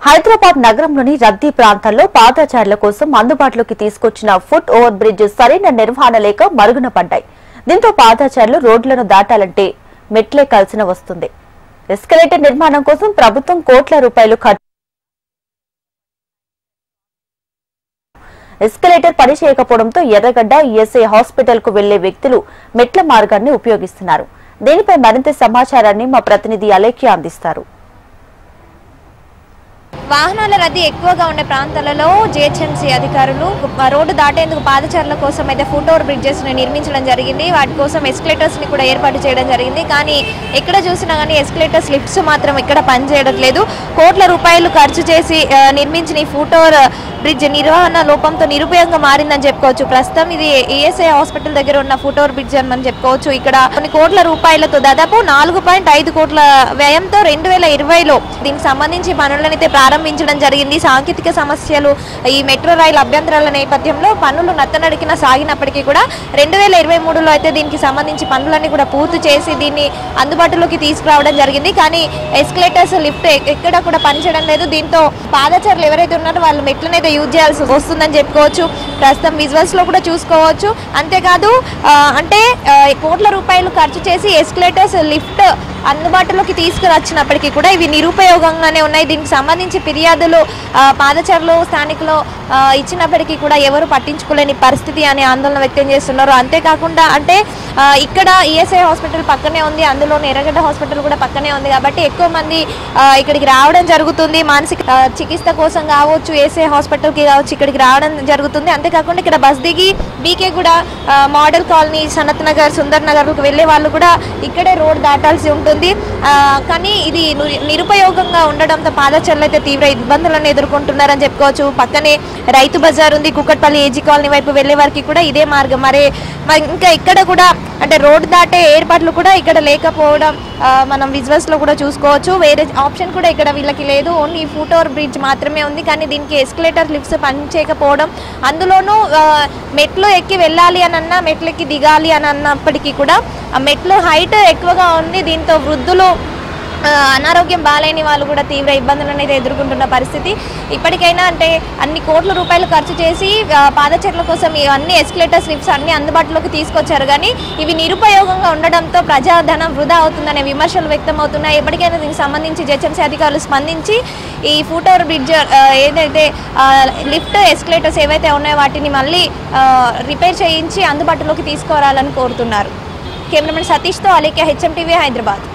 హైదరాబాద్ నగరంలోని రద్దీ ప్రాంతాల్లో పాదచారుల కోసం అందుబాటులోకి తీసుకొచ్చిన ఫుట్ ఓవర్ బ్రిడ్జ్ సరైన నిర్వహణ లేక మరుగున పడ్డాయి. దీంతో పాదచారులు రోడ్లను దాటాలంటే మెట్లెక్కాల్సిన వస్తుంది. ఎస్కలేటర్ నిర్మాణం కోసం ప్రభుత్వం కోట్ల రూపాయలు ఖర్చు. ఎస్కలేటర్ పనిచేయకపోవడంతో ఎర్రగడ్డ ఈఎస్ఐ హాస్పిటల్ కు వెళ్లే వ్యక్తులు మెట్ల మార్గాన్ని ఉపయోగిస్తున్నారు. దీనిపై మరింత సమాచారాన్ని మా ప్రతినిధి అలేఖ్య అందిస్తారు. వాహనాల రద్దీ ఎక్కువగా ఉండే ప్రాంతాలలో జీహెచ్ఎంసీ అధికారులు రోడ్డు దాటేందుకు పాదచారుల కోసం అయితే ఫుట్ ఓవర్ బ్రిడ్జెస్ నిర్మించడం జరిగింది. వాటి కోసం ఎస్కలేటర్స్ ని కూడా ఏర్పాటు చేయడం జరిగింది. కానీ ఎక్కడ చూసినా కానీ ఎస్కలేటర్స్ లిఫ్ట్స్ మాత్రం ఇక్కడ పనిచేయడం లేదు. కోట్ల రూపాయలు ఖర్చు చేసి నిర్మించిన ఈ ఫుట్ ఓవర్ బ్రిడ్జ్ నిర్వహణ లోపంతో నిరుపయోగంగా మారిందని చెప్పుకోవచ్చు. ప్రస్తుతం ఇది ఈఎస్ఐ హాస్పిటల్ దగ్గర ఉన్న ఫుట్ ఓవర్ బ్రిడ్జ్ అని చెప్పుకోవచ్చు. ఇక్కడ కొన్ని కోట్ల రూపాయలతో దాదాపు 4.5 కోట్ల వ్యయంతో 2020లో దీనికి సంబంధించి పనులనైతే ప్రారంభించడం జరిగింది. సాంకేతిక సమస్యలు, ఈ మెట్రో రైలు అభ్యంతరాల నేపథ్యంలో పనులు నత్తనడికిన సాగినప్పటికీ కూడా 2023లో అయితే దీనికి సంబంధించి పనులన్నీ కూడా పూర్తి చేసి దీన్ని అందుబాటులోకి తీసుకురావడం జరిగింది. కానీ ఎస్కలేటర్స్ లిఫ్ట్ ఎక్కడ కూడా పనిచేయడం లేదు. దీంతో పాదచారులు ఎవరైతే ఉన్నారో వాళ్ళు మెట్లనైతే యూజ్ చేయాల్సి వస్తుందని చెప్పుకోవచ్చు. ప్రస్తుతం విజువల్స్ లో కూడా చూసుకోవచ్చు. అంతేకాదు అంటే కోట్ల రూపాయలు ఖర్చు చేసి ఎస్కలేటర్స్ లిఫ్ట్ అందుబాటులోకి తీసుకువచ్చినప్పటికీ కూడా ఇవి నిరుపయోగంగానే ఉన్నాయి. దీనికి సంబంధించి ఫిర్యాదులు పాదచారులు స్థానికులు ఇచ్చినప్పటికీ కూడా ఎవరు పట్టించుకోలేని పరిస్థితి అని ఆందోళన వ్యక్తం చేస్తున్నారు. అంతేకాకుండా అంటే ఇక్కడ ఈఎస్ఐ హాస్పిటల్ పక్కనే ఉంది, అందులో ఎర్రగడ్డ హాస్పిటల్ కూడా పక్కనే ఉంది. కాబట్టి ఎక్కువ మంది ఇక్కడికి రావడం జరుగుతుంది. మానసిక చికిత్స కోసం కావచ్చు, ఈఎస్ఐ హాస్పిటల్కి కావచ్చు, ఇక్కడికి రావడం జరుగుతుంది. అంతేకాకుండా ఇక్కడ బస్ దిగి బీకే కూడా మోడల్ కాలనీ, సనత్ నగర్, సుందర్ నగర్కు వెళ్ళే వాళ్ళు కూడా ఇక్కడే రోడ్ దాటాల్సి ఉంటుంది. కానీ ఇది నిరుపయోగంగా ఉండడంతో పాదచారులు అయితే తీవ్ర ఇబ్బందులను ఎదుర్కొంటున్నారని చెప్పుకోవచ్చు. పక్కనే రైతు బజార్ ఉంది. కుక్కట్పల్లి ఏజీ కాలనీ వైపు వెళ్లే వారికి కూడా ఇదే మార్గం. ఇంకా ఇక్కడ కూడా అంటే రోడ్డు దాటే ఏర్పాట్లు కూడా ఇక్కడ లేకపోవడం మనం విజువల్స్ లో కూడా చూసుకోవచ్చు. వేరే ఆప్షన్ కూడా ఇక్కడ వీళ్ళకి లేదు. ఓన్లీ ఫుట్ ఓవర్ బ్రిడ్జ్ మాత్రమే ఉంది. కానీ దీనికి ఎస్కలేటర్ లిఫ్ట్స్ పనిచేయకపోవడం, అందులోనూ మెట్లు ఎక్కి వెళ్ళాలి అని అన్నా, మెట్లు ఎక్కి దిగాలి అని అన్నప్పటికీ కూడా ఆ మెట్లు హైట్ ఎక్కువగా ఉంది. దీంతో వృద్ధులు, అనారోగ్యం బాలేని వాళ్ళు కూడా తీవ్ర ఇబ్బందులను అయితే ఎదుర్కొంటున్న పరిస్థితి. ఇప్పటికైనా అంటే అన్ని కోట్ల రూపాయలు ఖర్చు చేసి పాదచారుల కోసం అన్ని ఎస్కలేటర్స్ లిఫ్ట్స్ అన్ని అందుబాటులోకి తీసుకొచ్చారు. కానీ ఇవి నిరుపయోగంగా ఉండడంతో ప్రజాధనం వృధా అవుతుందనే విమర్శలు వ్యక్తమవుతున్నాయి. ఎప్పటికైనా దీనికి సంబంధించి జీహెచ్ఎంసీ అధికారులు స్పందించి ఈ ఫుట్ ఓవర్ బ్రిడ్జ్ ఏదైతే లిఫ్ట్ ఎస్కలేటర్స్ ఏవైతే ఉన్నాయో వాటిని మళ్ళీ రిపేర్ చేయించి అందుబాటులోకి తీసుకురావాలని కోరుతున్నారు. కెమెరామెన్ సతీష్తో అలేఖ్య, హెచ్ఎం టీవీ, హైదరాబాద్.